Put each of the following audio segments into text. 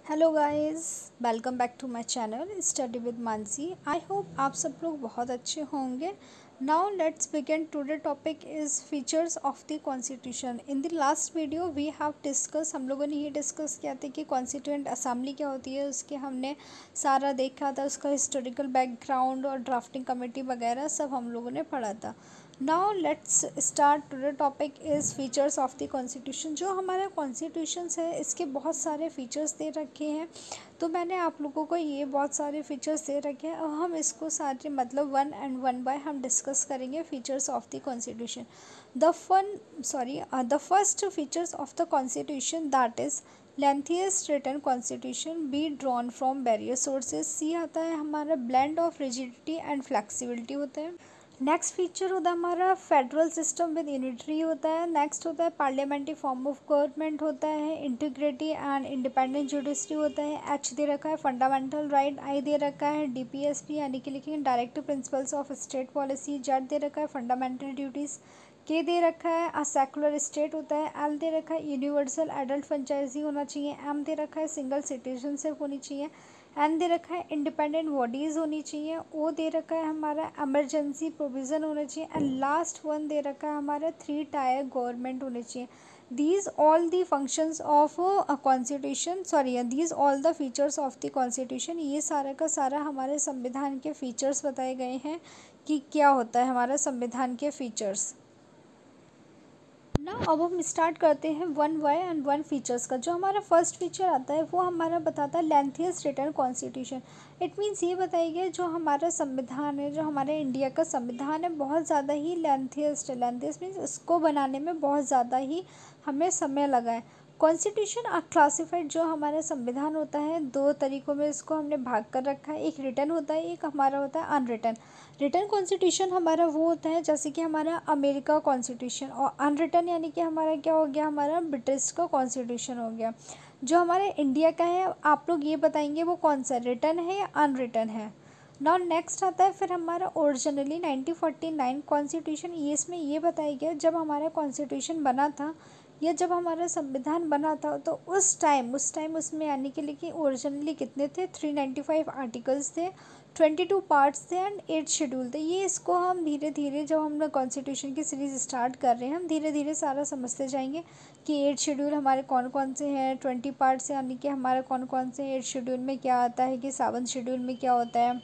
Hello guys, welcome back to my channel study with Mansi. I hope आप सब लोग बहुत अच्छे होंगे। Now let's begin. Today topic is features of the constitution. In the last video we have discuss, हम लोगों ने ये डिस्कस किया था कि कॉन्स्टिट्यूएंट असेंबली क्या होती है, उसके हमने सारा देखा था, उसका हिस्टोरिकल बैकग्राउंड और ड्राफ्टिंग कमेटी वगैरह सब हम लोगों ने पढ़ा था। Now let's start. Today topic is features of the constitution. जो हमारा कॉन्स्टिट्यूशन है इसके बहुत सारे फीचर्स दे रखे हैं, तो मैंने आप लोगों को ये बहुत सारे फीचर्स दे रखे हैं। अब हम इसको सारे मतलब वन बाय हम डिस्कस करेंगे features of the constitution. The first features of the constitution that is lengthiest written constitution be drawn from various sources. C आता है हमारा blend of rigidity and flexibility होता है। नेक्स्ट फीचर होता है हमारा फेडरल सिस्टम विद यूनिटरी होता है। नेक्स्ट होता है पार्लियामेंट्री फॉर्म ऑफ गवर्नमेंट होता है। इंटीग्रिटी एंड इंडिपेंडेंट जुडिशरी होता है। एच दे रखा है फंडामेंटल राइट। आई दे रखा है डीपीएसपी यानी कि लिखेंगे directive principles of state policy. जेड दे रखा है फंडामेंटल ड्यूटीज़। के दे रखा है अ सेकुलर स्टेट होता है। एल दे रखा है यूनिवर्सल एडल्ट फ्रेंचाइजी होना चाहिए। एम दे रखा है सिंगल सिटीजनशिप होनी चाहिए। एन दे रखा है इंडिपेंडेंट बॉडीज़ होनी चाहिए। ओ दे रखा है हमारा एमरजेंसी प्रोविज़न होना चाहिए। एंड लास्ट वन दे रखा है हमारा 3 टायर गवर्नमेंट होने चाहिए। These all the functions of constitution these all the features of the constitution, ये सारा का सारा हमारे संविधान के फीचर्स बताए गए हैं कि क्या होता है हमारा संविधान के फीचर्स ना। अब हम स्टार्ट करते हैं one by and one features का। जो हमारा फर्स्ट फीचर आता है वो हमारा बताता है लेंथिएस्ट रिटन कॉन्स्टिट्यूशन। इट मीन्स ये बताइए जो हमारा संविधान है, जो हमारे इंडिया का संविधान है, बहुत ज़्यादा ही लेंथिएस्ट है। लेंथिएस्ट मीन्स इसको बनाने में बहुत ज़्यादा ही हमें समय लगा है। कॉन्स्टिट्यूशन क्लासिफाइड, जो हमारा संविधान होता है, 2 तरीक़ों में इसको हमने भाग कर रखा है। एक रिटन होता है, एक हमारा होता है अनरिटन। रिटन कॉन्स्टिट्यूशन हमारा वो होता है जैसे कि हमारा अमेरिका कॉन्स्टिट्यूशन, और अनरिटन यानी कि हमारा क्या हो गया, हमारा ब्रिटिश का कॉन्स्टिट्यूशन हो गया। जो हमारे इंडिया का है, आप लोग ये बताएंगे वो कौन सा रिटन है या अनरिटन है। नाउ नेक्स्ट आता है फिर हमारा ओरिजिनली 1949 कॉन्स्टिट्यूशन। ये इसमें ये बताया गया जब हमारा कॉन्स्टिट्यूशन बना था या जब हमारा संविधान बना था, तो उस टाइम उसमें यानी कि लेकिन ओरिजिनली कितने थे, 395 आर्टिकल्स थे, 22 पार्ट्स थे एंड 8 शेड्यूल थे। ये इसको हम धीरे धीरे जब हम लोग कॉन्स्टिट्यूशन की सीरीज़ स्टार्ट कर रहे हैं, हम धीरे धीरे सारा समझते जाएंगे कि 8 शेड्यूल हमारे कौन कौन से हैं, 20 पार्ट्स यानी कि हमारा कौन कौन से 8 शेड्यूल में क्या आता है, कि 7 शेड्यूल में क्या होता है,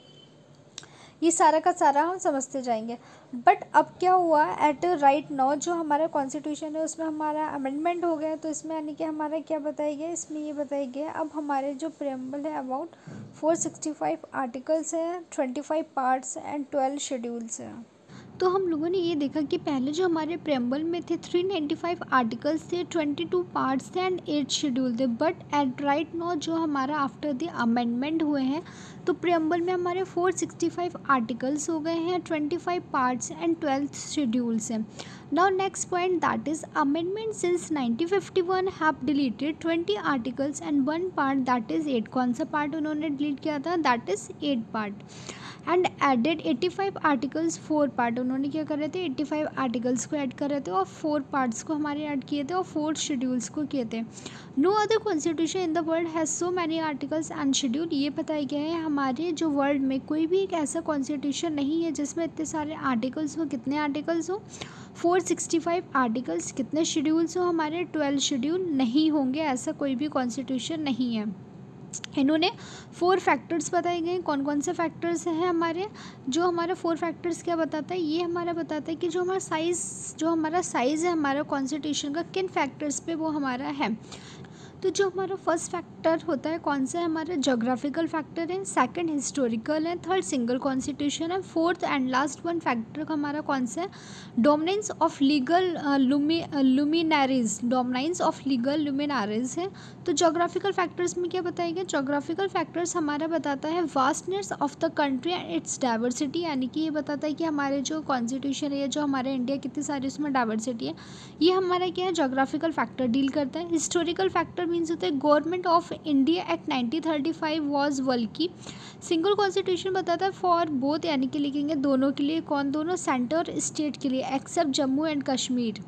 ये सारा का सारा हम समझते जाएंगे। बट अब क्या हुआ एट राइट नाउ, जो हमारा कॉन्स्टिट्यूशन है उसमें हमारा अमेंडमेंट हो गया। तो इसमें यानी कि हमारा क्या बताया गया, इसमें ये बताया गया अब हमारे जो प्रेम्बल है अबाउट 465 आर्टिकल्स हैं, 25 पार्ट्स एंड 12 शेड्यूल्स हैं। तो हम लोगों ने ये देखा कि पहले जो हमारे प्रेम्बल में थे 395 आर्टिकल्स थे, 22 पार्ट्स थे एंड 8 शेड्यूल थे। बट एट राइट नाउ जो हमारा आफ्टर द अमेंडमेंट हुए हैं, तो प्रेम्बल में हमारे 465 आर्टिकल्स हो गए हैं, 25 पार्ट्स एंड 12 शेड्यूल्स हैं। Now next point that is amendment since 1951 have deleted 20 articles and 1 part that is 8। कौन सा पार्ट उन्होंने डिलीट किया था, that is 8 part. And added 85 articles 4 part. उन्होंने क्या कर रहे थे, 85 आर्टिकल्स को ऐड कर रहे थे और 4 पार्ट्स को हमारे ऐड किए थे और 4 शेड्यूल्स को किए थे। No other constitution in the world has so many articles and schedule. ये बताया गया है हमारे जो वर्ल्ड में कोई भी एक ऐसा कॉन्स्टिट्यूशन नहीं है जिसमें इतने सारे आर्टिकल्स हो। कितने आर्टिकल्स हो, 465 आर्टिकल्स। कितने शेड्यूल्स हो, हमारे 12 शेड्यूल नहीं होंगे, ऐसा कोई भी कॉन्स्टिट्यूशन नहीं है। इन्होंने 4 फैक्टर्स बताए गए। कौन कौन से फैक्टर्स हैं हमारे, जो हमारा 4 फैक्टर्स क्या बताता है, ये हमारा बताता है कि जो हमारा साइज़ है हमारा कॉन्स्टिट्यूशन का, किन फैक्टर्स पे वो हमारा है। तो जो हमारा फर्स्ट फैक्टर होता है कौन सा है, हमारा जोग्राफिकल फैक्टर है। सेकंड हिस्टोरिकल है। थर्ड सिंगल कॉन्स्टिट्यूशन है। Fourth and last one factor हमारा कौन सा है, dominance of legal luminaries. Dominance of legal luminaries है। तो जोग्राफिकल फैक्टर्स में क्या बताया गया, जोग्राफिकल फैक्टर्स हमारा बताता है vastness of the country and it's diversity, यानी कि ये बताता है कि हमारे जो कॉन्स्टिट्यूशन है, जो हमारे इंडिया कितनी सारी उसमें डाइवर्सिटी है, ये हमारा क्या है, जोग्राफिकल फैक्टर डील करता है। हिस्टोरिकल फैक्टर मीन्स होता है government of India act 1935 was वल्की। सिंगल कॉन्स्टिट्यूशन बताता है फॉर बोथ, यानी कि लिखेंगे दोनों के लिए। कौन दोनों, सेंटर और स्टेट के लिए, एक्सेप्ट जम्मू एंड कश्मीर।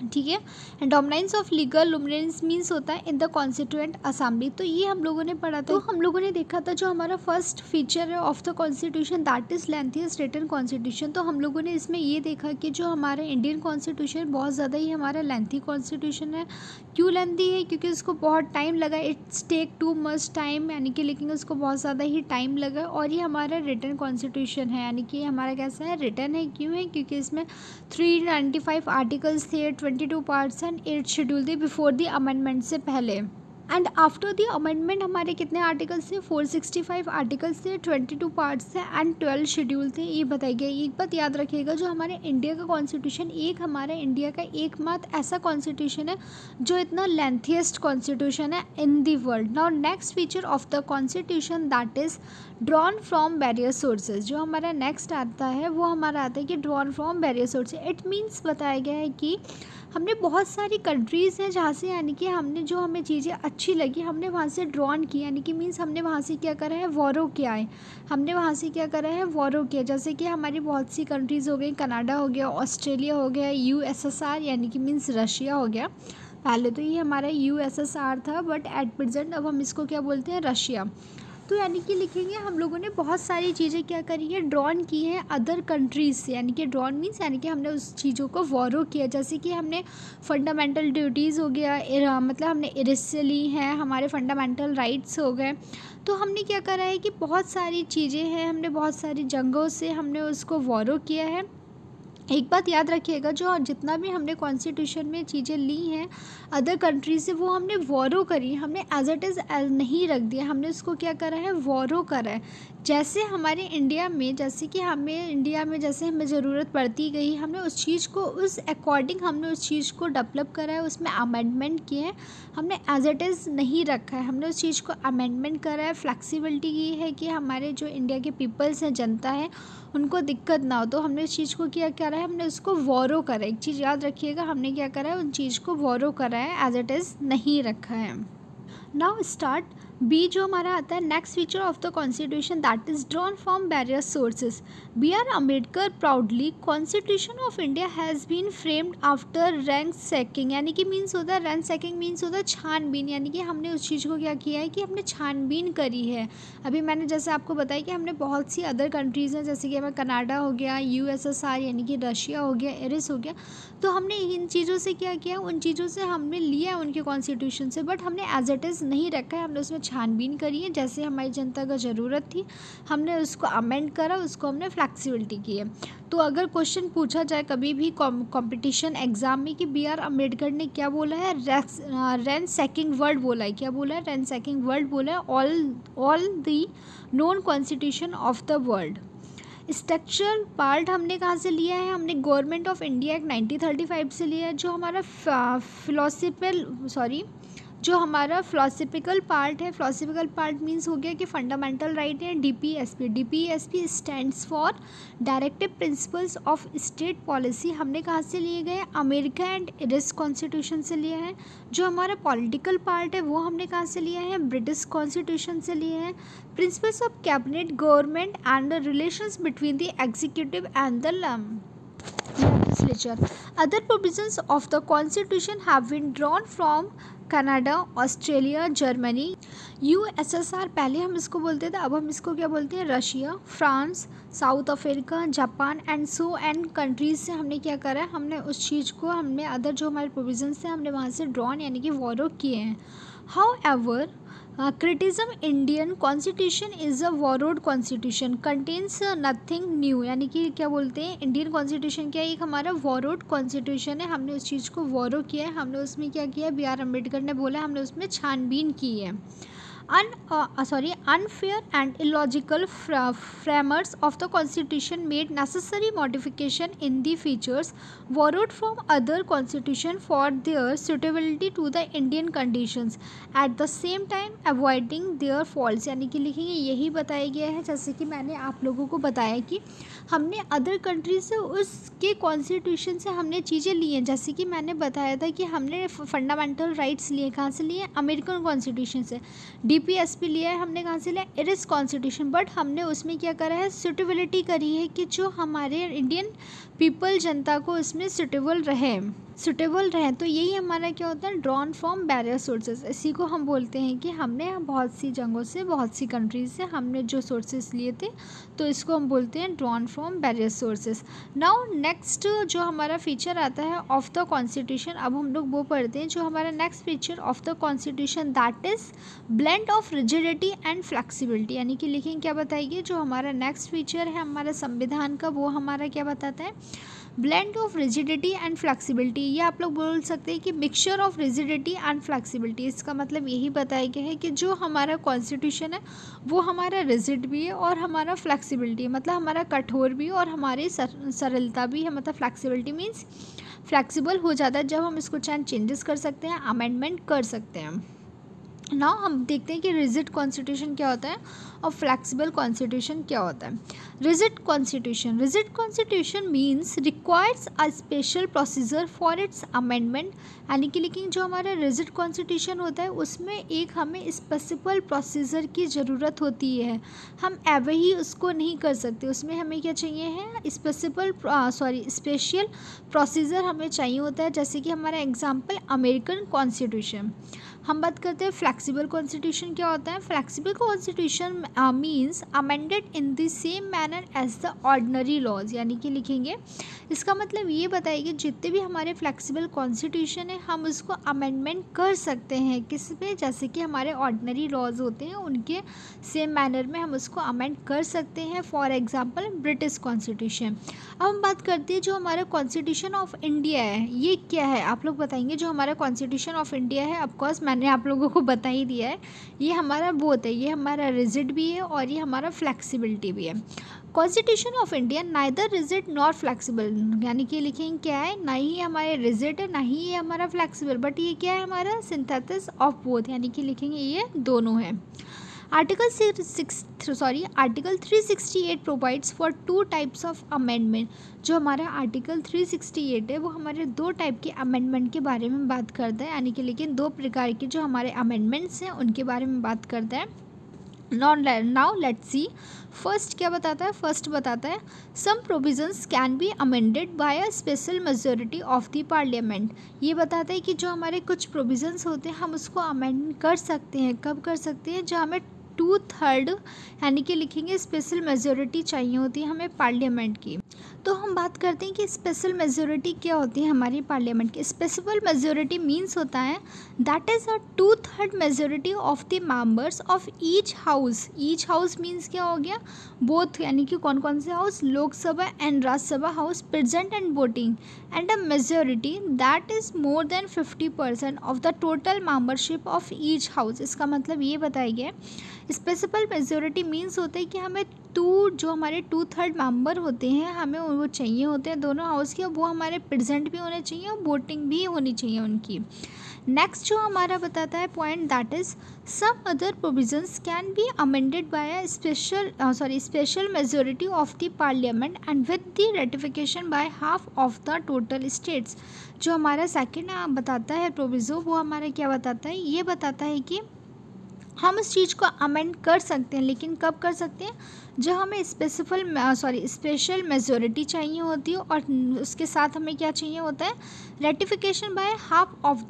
ठीक है। Dominance of legal luminous means होता है इन द कॉन्स्टिट्यूएंट असेंबली। तो ये हम लोगों ने पढ़ा था। तो हम लोगों ने देखा था जो हमारा फर्स्ट फीचर है of the constitution that is lengthiest written constitution. तो हम लोगों ने इसमें ये देखा कि जो हमारा इंडियन कॉन्स्टिट्यूशन बहुत ज़्यादा ही हमारा लेंथी कॉन्स्टिट्यूशन है। क्यों लेंथी है? क्योंकि उसको बहुत टाइम लगा, it's take too much time, यानी कि लेकिन उसको बहुत ज़्यादा ही टाइम लगा। और ये हमारा रिटन कॉन्स्टिट्यूशन है, यानी कि हमारा कैसा है, रिटन है। क्यों है? क्योंकि इसमें 395 आर्टिकल्स थे, 22 पार्ट्स एंड 8 शेड्यूल थे बिफोर द अमेंडमेंट से पहले। एंड आफ्टर द अमेंडमेंट हमारे कितने आर्टिकल्स थे? 465 आर्टिकल्स थे, 22 पार्ट्स थे एंड 12 शेड्यूल थे। ये बताई गई। एक बात याद रखिएगा, जो हमारे इंडिया का कॉन्स्टिट्यूशन हमारे इंडिया का एकमात्र ऐसा कॉन्स्टिट्यूशन है जो इतना लेंथीएस्ट कॉन्स्टिट्यूशन है in the world. Now next feature of the constitution that is drawn from various sources. जो हमारा नेक्स्ट आता है वो हमारा आता है कि drawn from various sources. It means बताया गया है कि हमने बहुत सारी कंट्रीज़ हैं जहाँ से, यानी कि हमने जो हमें चीज़ें अच्छी लगी हमने वहाँ से ड्रॉन की, यानी कि मीन्स हमने वहाँ से क्या करा है, वॉरो किया है। हमने वहाँ से क्या करा है, वॉरो किया। जैसे कि हमारी बहुत सी कंट्रीज़ हो गई, कनाडा हो गया, ऑस्ट्रेलिया हो गया, USSR यानी कि मीन्स रशिया हो गया। पहले तो ये हमारा USSR था, बट एट प्रेजेंट अब हम इसको क्या बोलते हैं, रशिया। तो यानी कि लिखेंगे हम लोगों ने बहुत सारी चीज़ें क्या करी है, ड्रॉन की हैं अदर कंट्रीज़ से। यानी कि ड्रॉन मीन्स यानी कि हमने उस चीज़ों को वॉरो किया। जैसे कि हमने फंडामेंटल ड्यूटीज़ हो गया, मतलब हमने इरिससे ली हैं, हमारे फंडामेंटल राइट्स हो गए। तो हमने क्या करा है कि बहुत सारी चीज़ें हैं, हमने बहुत सारी जंगों से हमने उसको वॉरो किया है। एक बात याद रखिएगा, जो जितना भी हमने कॉन्स्टिट्यूशन में चीज़ें ली हैं अदर कंट्री से, वो हमने वॉरो करी, हमने एज इट इज़ नहीं रख दिया, हमने उसको क्या करा है, वॉरो करा है। जैसे हमारे इंडिया में, जैसे कि हमें इंडिया में जैसे हमें ज़रूरत पड़ती गई, हमने उस चीज़ को उस अकॉर्डिंग हमने उस चीज़ को डेवलप करा है, उसमें अमेंडमेंट किए हैं, हमने एज इट इज़ नहीं रखा है, हमने उस चीज़ को अमेंडमेंट करा है। फ्लेक्सिबिलिटी की है कि हमारे जो इंडिया के पीपल्स हैं, जनता है, उनको दिक्कत ना हो। तो हमने इस चीज़ को क्या करा है, हमने उसको वॉरो करा है। एक चीज़ याद रखिएगा, हमने क्या करा है, उन चीज़ को वॉरो करा है, एज इट इज़ नहीं रखा है। नाउ स्टार्ट बी जो हमारा आता है next feature of the constitution that is drawn from various sources. B.R. Ambedkar proudly constitution of India has been framed after ransacking, यानी कि मीन्स होता है रैंक सेकिंग मीन्स होता है छानबीन, यानी कि हमने उस चीज़ को क्या किया है कि हमने छानबीन करी है। अभी मैंने जैसे आपको बताया कि हमने बहुत सी अदर कंट्रीज़ हैं, जैसे कि हमें कनाडा हो गया, USSR यानी कि रशिया हो गया, इरिस हो गया। तो हमने इन चीज़ों से क्या किया, उन चीज़ों से हमने लिया उनके कॉन्स्टिट्यूशन से, बट हमने एज इट इज़ नहीं रखा है, हमने उसमें छानबीन करी है। जैसे हमारी जनता को ज़रूरत थी हमने उसको अमेंड करा, उसको हमने फ्लेक्सिबिलिटी की है। तो अगर क्वेश्चन पूछा जाए कभी भी कंपटीशन एग्जाम में कि B.R. अम्बेडकर ने क्या बोला है, रैंक सेकिंग वर्ड बोला है, क्या बोला है, रैंक सेकिंग वर्ड बोला है, all the known constitution of the world. Structural part हमने कहाँ से लिया है, हमने गवर्नमेंट ऑफ इंडिया एक्ट 1935 से लिया है। जो हमारा जो हमारा फिलोसफिकल पार्ट है, फिलोसफिकल पार्ट मीन्स हो गया कि फंडामेंटल राइट है, DPSP stands for directive principles of state policy. हमने कहाँ से लिए गए, अमेरिका एंड इरिस कॉन्स्टिट्यूशन से लिया है। जो हमारा पॉलिटिकल पार्ट है वो हमने कहाँ से लिया है, ब्रिटिश कॉन्स्टिट्यूशन से लिया है। Principles of cabinet government and the relations between the executive and the legislature. Other provisions of the constitution have been drawn from Canada, Australia, Germany, USSR पहले हम इसको बोलते थे, अब हम इसको क्या बोलते हैं, Russia, France, south Africa, Japan and so and countries से हमने क्या करा है, हमने उस चीज़ को हमने अदर जो हमारे प्रोविजंस थे हमने वहाँ से ड्रॉन यानी कि वॉरो किए हैं। However criticism Indian constitution is a borrowed constitution contains nothing new, यानी कि क्या बोलते हैं, इंडियन कॉन्स्टिट्यूशन क्या है, एक हमारा वॉरोड कॉन्स्टिट्यूशन है, हमने उस चीज़ को वॉरो किया है, हमने उसमें क्या किया है, B.R. अम्बेडकर ने बोला हमने उसमें छानबीन की है। unfair and illogical framers of the constitution made necessary modification in the features borrowed from other constitution for their suitability to the Indian conditions, at the same time avoiding their faults। यानी कि लिखेंगे यही बताया गया है, जैसे कि मैंने आप लोगों को बताया कि हमने अदर कंट्री से उसके कॉन्स्टिट्यूशन से हमने चीज़ें ली हैं। जैसे कि मैंने बताया था कि हमने फंडामेंटल राइट्स लिए, कहाँ से लिए, अमेरिकन कॉन्स्टिट्यूशन से। DPSP लिया है हमने कहाँ से लिया, इरिस कॉन्स्टिट्यूशन, बट हमने उसमें क्या करा है, सूटेबिलिटी करी है कि जो हमारे इंडियन पीपल जनता को इसमें सूटेबल रहे, सुटेबल रहें। तो यही हमारा क्या होता है, ड्रॉन फ्रॉम बैरियर सोर्सेज। इसी को हम बोलते हैं कि हमने बहुत सी जगहों से, बहुत सी कंट्रीज से हमने जो सोर्सेज लिए थे, तो इसको हम बोलते हैं drawn from barrier sources. Now next जो हमारा फीचर आता है ऑफ द कॉन्स्टिट्यूशन, अब हम लोग वो पढ़ते हैं जो हमारा next feature of the constitution, that is blend of rigidity and flexibility. यानी कि लिखेंगे क्या बताइए, जो हमारा नेक्स्ट फीचर है हमारा संविधान का, वो हमारा क्या बताता है, blend of rigidity and flexibility. ये आप लोग बोल सकते हैं कि mixture of rigidity and flexibility. इसका मतलब यही बताया गया है कि जो हमारा कॉन्स्टिट्यूशन है वो हमारा रिजिड भी है और हमारा फ्लेक्सिबिलिटी, मतलब हमारा कठोर भी और हमारी सरलता भी है। मतलब फ्लेक्सिबिलिटी मीन्स फ्लेक्सिबल हो जाता है, जब हम इसको चाहे चेंजेस कर सकते हैं, अमेंडमेंट कर सकते हैं। नाउ हम देखते हैं कि रिजिड कॉन्स्टिट्यूशन क्या होता है और फ्लेक्सिबल कॉन्स्टिट्यूशन क्या होता है। Rigid constitution means requires a special procedure for its amendment. यानी कि लेकिन जो हमारा रिजिड कॉन्स्टिट्यूशन होता है उसमें एक हमें स्पेसिफिक प्रोसीजर की ज़रूरत होती है, हम एवे ही उसको नहीं कर सकते। उसमें हमें क्या चाहिए है, स्पेशल प्रोसीजर हमें चाहिए होता है। जैसे कि हमारा एग्जाम्पल अमेरिकन कॉन्स्टिट्यूशन। हम बात करते हैं फ्लेक्सिबल कॉन्स्टिट्यूशन क्या होता है। Flexible constitution means amended in the same manner as the ordinary laws. यानी कि लिखेंगे, इसका मतलब ये बताइए जितने भी हमारे फ्लेक्सिबल कॉन्स्टिट्यूशन है हम उसको अमेंडमेंट कर सकते हैं किस पे, जैसे कि हमारे ऑर्डिनरी लॉज होते हैं उनके सेम मैनर में हम उसको अमेंड कर सकते हैं। For example British constitution. अब हम बात करते हैं जो हमारा कॉन्स्टिट्यूशन ऑफ इंडिया है, ये क्या है आप लोग बताएंगे। जो हमारा कॉन्स्टिट्यूशन ऑफ इंडिया है, ऑफकोर्स मैंने आप लोगों को बता ही दिया है, ये हमारा बोथ है, ये हमारा रिजिड भी है और ये हमारा फ्लेक्सिबिलिटी भी है। Constitution of India neither rigid nor flexible. यानी कि लिखेंगे क्या है, ना ही हमारे रिजिड है ना ही ये हमारा फ्लेक्सिबल, बट ये क्या है हमारा सिंथेसिस ऑफ बोथ। यानी कि लिखेंगे ये दोनों है। Article 368 provides for 2 types of amendment. जो हमारा आर्टिकल 368 है वो हमारे 2 टाइप के अमेंडमेंट के बारे में बात करता है। यानी कि लेकिन 2 प्रकार के जो हमारे अमेंडमेंट्स हैं उनके बारे में बात करता है। नाउ लेट्स सी फर्स्ट क्या बताता है। फर्स्ट बताता है some provisions can be amended by a special majority of the parliament. ये बताता है कि जो हमारे कुछ प्रोविजंस होते हैं हम उसको अमेंड कर सकते हैं। कब कर सकते हैं, जो हमें 2/3 यानी कि लिखेंगे स्पेशल मेजोरिटी चाहिए होती है हमें पार्लियामेंट की। तो हम बात करते हैं कि स्पेशल मेजोरिटी क्या होती है हमारी पार्लियामेंट की। स्पेशल मेजोरिटी मीन्स होता है that is a 2/3 majority of the members of each house. Each house means क्या हो गया, बोथ, यानी कि कौन कौन से house, Lok Sabha and Rajya Sabha house present and voting, and a majority that is more than 50% of the total membership of each house. इसका मतलब ये बताया गया स्पेसिफिक मेजोरिटी मीन्स होता है कि हमें जो हमारे 2/3 मेंबर होते हैं हमें वो चाहिए होते हैं दोनों हाउस के, वो हमारे प्रेजेंट भी होने चाहिए और वोटिंग भी होनी चाहिए उनकी। नेक्स्ट जो हमारा बताता है point that is some other provisions can be amended by a special majority of the parliament and with the ratification by half of the total states. जो हमारा सेकेंड बताता है प्रोविजो, वो हमारा क्या बताता है, ये बताता है कि हम इस चीज़ को अमेंड कर सकते हैं, लेकिन कब कर सकते हैं, जो हमें स्पेशल मेजोरिटी चाहिए होती है और उसके साथ हमें क्या चाहिए होता है, ratification by half of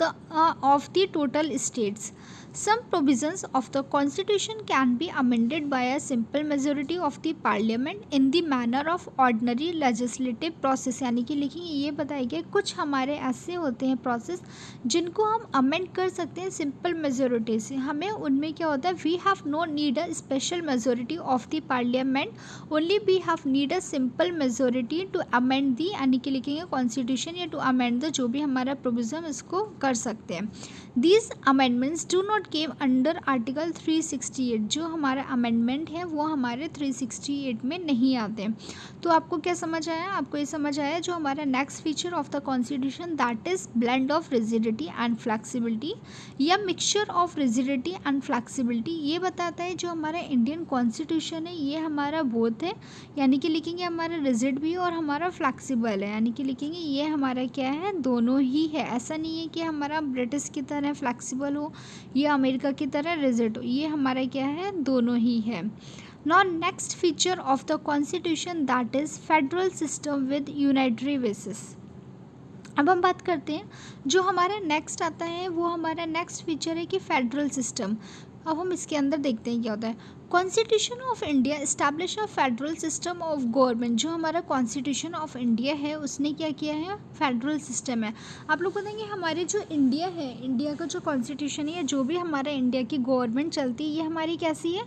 the total states. Some provisions of the constitution can be amended by a simple majority of the parliament in the manner of ordinary legislative process. यानी कि लिखिए ये बताया गया कुछ हमारे ऐसे होते हैं प्रोसेस जिनको हम अमेंड कर सकते हैं सिंपल मेजोरिटी से। हमें उनमें क्या होता है, we have no need a special majority of the parliament, only we have need a simple majority to amend the, यानी कि लिखेंगे कॉन्स्टिट्यूशन या टू अमेंड द जो भी हमारा प्रोविजन इसको कर सकते हैं। These amendments do not came under article 368। जो हमारा अमेंडमेंट है वो हमारे 368 में नहीं आते। तो आपको क्या समझ आया, आपको ये समझ आया जो हमारा next feature of the constitution that is blend of rigidity and flexibility या mixture of rigidity and flexibility. ये बताता है जो हमारा इंडियन कॉन्स्टिट्यूशन है ये हमारा बोथ है, यानी कि लिखेंगे हमारा रिजिड भी और हमारा फ्लेक्सिबल है, यानी कि लिखेंगे ये हमारा क्या है, दोनों ही है। ऐसा नहीं है कि हमारा ब्रिटिश की तरह फ्लेक्सिबल हो या अमेरिका की तरह रिजिड हो, ये हमारा क्या है, दोनों ही है। Now next feature of the constitution that is federal system with unitary basis। अब हम बात करते हैं जो हमारा नेक्स्ट आता है, वो हमारा नेक्स्ट फीचर है कि फेडरल सिस्टम। अब हम इसके अंदर देखते हैं क्या होता है। Constitution of India establish a federal system of government. जो हमारा कॉन्स्टिट्यूशन ऑफ इंडिया है उसने क्या किया है, फेडरल सिस्टम है। आप लोग बताएंगे हमारे जो इंडिया है, इंडिया का जो कॉन्स्टिट्यूशन है, जो भी हमारा इंडिया की गवर्नमेंट चलती है, ये हमारी कैसी है,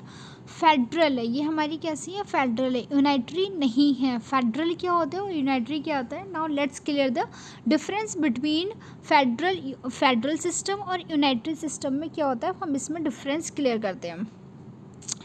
फेडरल है। ये हमारी कैसी है, फेडरल है, यूनाइटरी नहीं है। फेडरल क्या होता है और यूनाइटरी क्या होता है। Now let's clear the difference between federal system और यूनाइटरी सिस्टम में क्या होता है, हम इसमें डिफरेंस क्लियर करते हैं।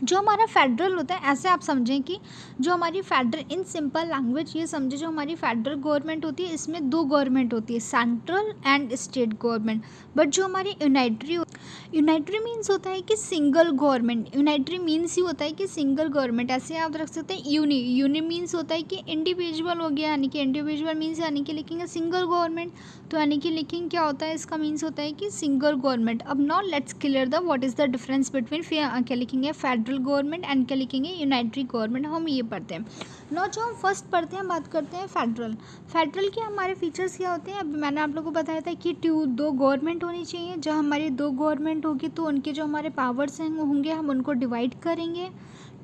जो हमारा फेडरल होता है, ऐसे आप समझें कि जो हमारी फेडरल, इन सिंपल लैंग्वेज ये समझे, जो हमारी फेडरल गवर्नमेंट होती है इसमें दो गवर्नमेंट होती है, central and state government. But जो हमारी यूनाइटरी मीन्स होता है कि सिंगल गवर्नमेंट। यूनाइटरी मीन्स ही होता है कि सिंगल गवर्नमेंट। ऐसे आप रख सकते हैं यूनी मीन्स होता है कि इंडिविजुअल हो गया, यानी कि इंडिविजुअल मीन्स यानी कि लिखेंगे सिंगल गवर्नमेंट, तो यानी कि लिखेंगे क्या होता है, इसका मीन्स होता है कि सिंगल गवर्नमेंट। अब now let's clear the what is the difference between, क्या लिखेंगे फेडरल गवर्नमेंट एंड क्या लिखेंगे यूनाइटरी गवर्नमेंट। हम ये पढ़ते हैं। नो जो हम फर्स्ट पढ़ते हैं, बात करते हैं फेडरल के हमारे फीचर्स क्या होते हैं। अभी मैंने आप लोगों को बताया था कि दो गवर्नमेंट होनी चाहिए। जब हमारी दो गवर्नमेंट होगी तो उनके जो हमारे पावर्स हैं होंगे, हम उनको डिवाइड करेंगे।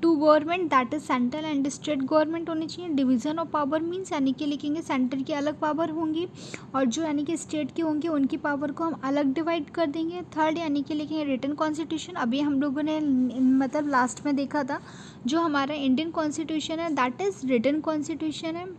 Two government that is central and state government होनी चाहिए। डिवीज़न ऑफ पावर मीन्स यानी कि लिखेंगे सेंटर की अलग पावर होंगी और जो यानी कि स्टेट की होंगी उनकी पावर को हम अलग डिवाइड कर देंगे। थर्ड यानी कि लिखेंगे रिटन कॉन्स्टिट्यूशन। अभी हम लोगों ने मतलब लास्ट में देखा था, जो हमारा इंडियन कॉन्स्टिट्यूशन है दैट इज़ रिटन कॉन्स्टिट्यूशन है।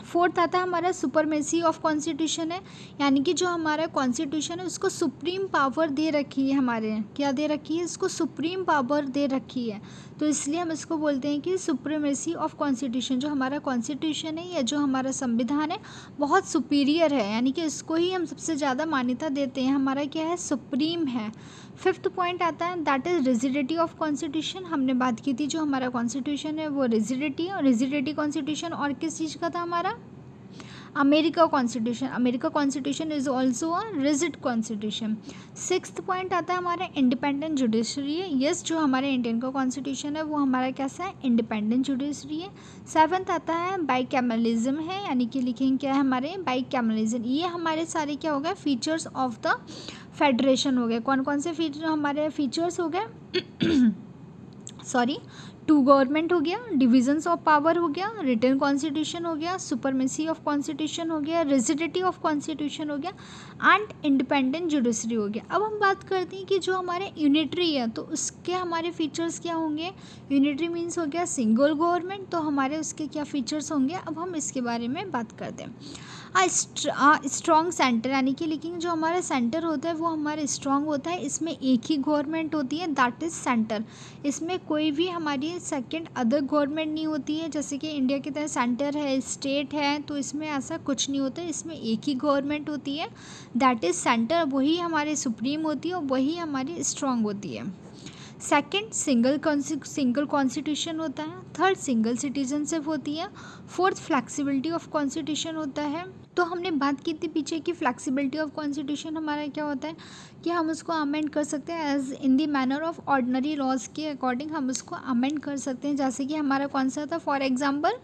फोर्थ आता है हमारा सुपरमेसी ऑफ कॉन्स्टिट्यूशन है, यानी कि जो हमारा कॉन्स्टिट्यूशन है उसको सुप्रीम पावर दे रखी है। हमारे क्या दे रखी है, इसको सुप्रीम पावर दे रखी है, तो इसलिए हम इसको बोलते हैं कि सुप्रीमेसी ऑफ कॉन्स्टिट्यूशन। जो हमारा कॉन्स्टिट्यूशन है या जो हमारा संविधान है बहुत सुपीरियर है, यानी कि इसको ही हम सबसे ज़्यादा मान्यता देते हैं। हमारा क्या है, सुप्रीम है। फिफ्थ पॉइंट आता है that is rigidity of constitution. हमने बात की थी जो हमारा कॉन्स्टिट्यूशन है वो रिजिडिटी, और रिजिडिटी कॉन्स्टिट्यूशन और किस चीज़ का था, हमारा America constitution. America constitution is also a rigid constitution. Sixth point आता है हमारा इंडिपेंडेंट जुडिशरी है। यस, जो हमारे इंडियन का कॉन्स्टिट्यूशन है वो हमारा कैसा है, इंडिपेंडेंट जुडिशरी है। सेवन्थ आता है बाइकैमरलिज्म है, यानी कि लिखेंगे क्या है हमारे बाइकैमरलिज्म। ये हमारे सारे क्या हो गए, फीचर्स ऑफ द फेडरेशन हो गए। कौन कौन से फीचर हमारे फीचर्स हो गए सॉरी, टू गवर्नमेंट हो गया, डिविजन्स ऑफ पावर हो गया, रिटन कॉन्स्टिट्यूशन हो गया, सुपरमेसी ऑफ कॉन्स्टिट्यूशन हो गया, रिजिडिटी ऑफ कॉन्स्टिट्यूशन हो गया एंड इंडिपेंडेंट जुडिशरी हो गया। अब हम बात करते हैं कि जो हमारे यूनिटरी है तो उसके हमारे फीचर्स क्या होंगे। यूनिटरी मीन्स हो गया सिंगल गवर्नमेंट, तो हमारे उसके क्या फीचर्स होंगे, अब हम इसके बारे में बात करते हैं। स्ट्रॉन्ग सेंटर, यानी कि लेकिन जो हमारा सेंटर होता है वो हमारा स्ट्रॉन्ग होता है। इसमें एक ही गवर्नमेंट होती है दैट इज़ सेंटर। इसमें कोई भी हमारी सेकंड अदर गवर्नमेंट नहीं होती है, जैसे कि इंडिया की तरह सेंटर है, स्टेट है, तो इसमें ऐसा कुछ नहीं होता है। इसमें एक ही गवर्नमेंट होती है दैट इज़ सेंटर, वही हमारी सुप्रीम होती है और वही हमारी स्ट्रॉन्ग होती है। सेकंड सिंगल कॉन्स्टिट्यूशन होता है। थर्ड सिंगल सिटीजनशिप होती है। फोर्थ फ्लेक्सिबिलिटी ऑफ कॉन्स्टिट्यूशन होता है। तो हमने बात की थी पीछे कि फ्लेक्सिबिलिटी ऑफ कॉन्स्टिट्यूशन हमारा क्या होता है कि हम उसको अमेंड कर सकते हैं as in the manner of ordinary laws के अकॉर्डिंग हम उसको अमेंड कर सकते हैं। जैसे कि हमारा कौन सा था, फॉर एग्जांपल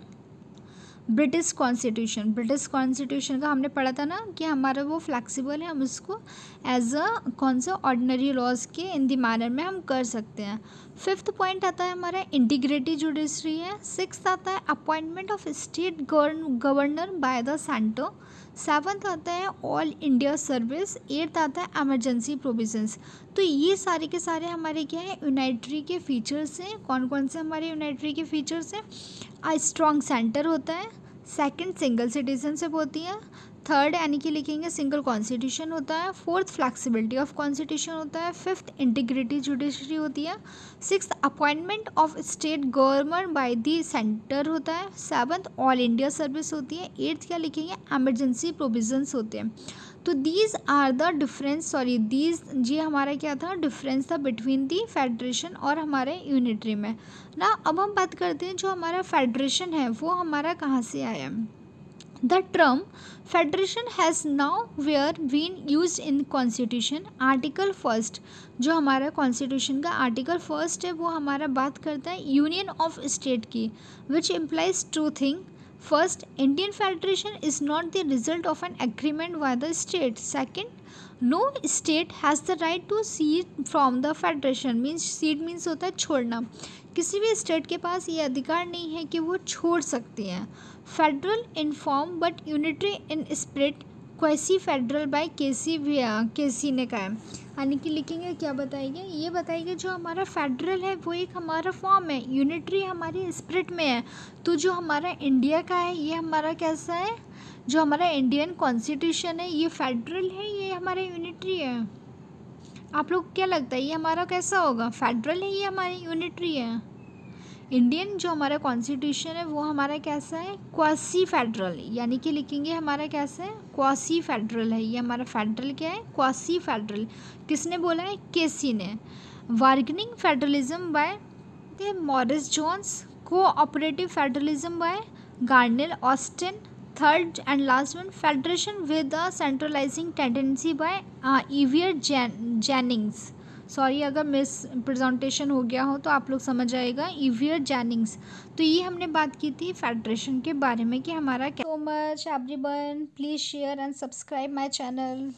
ब्रिटिश कॉन्स्टिट्यूशन का हमने पढ़ा था ना कि हमारा वो फ्लेक्सिबल है, हम उसको एज अ कौन सा ऑर्डिनरी लॉज के इन द मैनर में हम कर सकते हैं। फिफ्थ पॉइंट आता है हमारा इंटीग्रेटेड जुडिशरी है। सिक्स्थ आता है appointment of state governor by the centre. Seventh आता है ऑल इंडिया सर्विस। एट्थ आता है एमरजेंसी प्रोविजंस। तो ये सारे के सारे हमारे क्या है, यूनाइटरी के फीचर्स हैं। कौन कौन से हमारे यूनाइटरी के फीचर्स हैं, आ स्ट्रॉन्ग सेंटर होता है, सेकंड सिंगल सिटीजनशिप होती है, थर्ड यानी कि लिखेंगे सिंगल कॉन्स्टिट्यूशन होता है, फोर्थ फ्लेक्सिबिलिटी ऑफ कॉन्स्टिट्यूशन होता है, फिफ्थ इंटीग्रिटी जुडिशरी होती है, sixth appointment of state governor by the centre होता है, सेवन्थ ऑल इंडिया सर्विस होती है, एट्थ क्या लिखेंगे एमरजेंसी प्रोविजंस होते हैं। तो दीज आर द डिफरेंस, ये हमारा क्या था, डिफरेंस था बिटवीन दी फेडरेशन और हमारे यूनिटरी में ना। अब हम बात करते हैं जो हमारा फेडरेशन है वो हमारा कहाँ से आया। The term federation has nowhere been use in constitution. Article first, जो हमारा कॉन्स्टिट्यूशन का आर्टिकल फर्स्ट है वो हमारा बात करता है यूनियन ऑफ स्टेट की, which implies two thing. First, Indian federation is not the result of an agreement by the state. Second, no state has the right to cede from the federation. Means cede means होता है छोड़ना. किसी भी state के पास ये अधिकार नहीं है कि वो छोड़ सकती हैं. Federal in form but unitary in spirit, quasi federal by KC ने कहा है. यानी कि लिखेंगे क्या बताएंगे, ये बताएंगे जो हमारा फेडरल है वो एक हमारा फॉर्म है, यूनिटरी हमारी स्पिरिट में है. तो जो हमारा इंडिया का है ये हमारा कैसा है, जो हमारा इंडियन कॉन्स्टिट्यूशन है ये फेडरल है, ये हमारा यूनिटरी है. आप लोग क्या लगता है ये हमारा कैसा होगा, फेडरल है ये हमारी यूनिटरी है. इंडियन जो हमारा कॉन्स्टिट्यूशन है वो हमारा कैसा है, क्वासी फेडरल. यानी कि लिखेंगे हमारा कैसा है, क्वासी फेडरल है. ये हमारा फेडरल क्या है, क्वासी फेडरल. किसने बोला है, केसी ने. Bargaining federalism by the Morris Jones, cooperative federalism by Granville Austin. Third and last one, federation with a centralising tendency by Ivor Jennings. Sorry अगर मिस प्रेजेंटेशन हो गया हो तो आप लोग समझ आएगा, ईवियर जेनिंग्स. तो ये हमने बात की थी फेडरेशन के बारे में कि हमारा क्या. So much everyone, please share and subscribe my channel.